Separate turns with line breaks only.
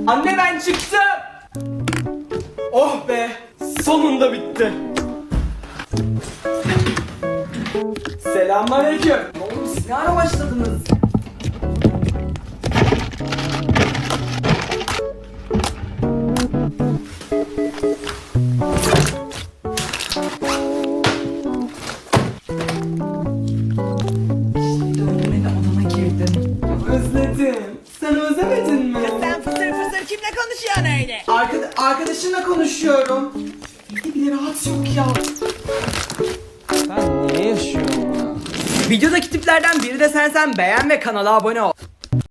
Anne ben çıktım. Oh be, sonunda bitti. Selamünaleyküm. Oğlum siz ne ara başladınız? Dönmeni odana girdim. Özledim. Sen özlemedin mi?
Sen fısır fısır kimle konuşuyorsun öyle?
Arkadaşımla konuşuyorum. Bir bile rahat yok ya.
Ben niye yaşıyorum ya?
Videodaki tiplerden biri de sensen, beğen ve kanala abone ol.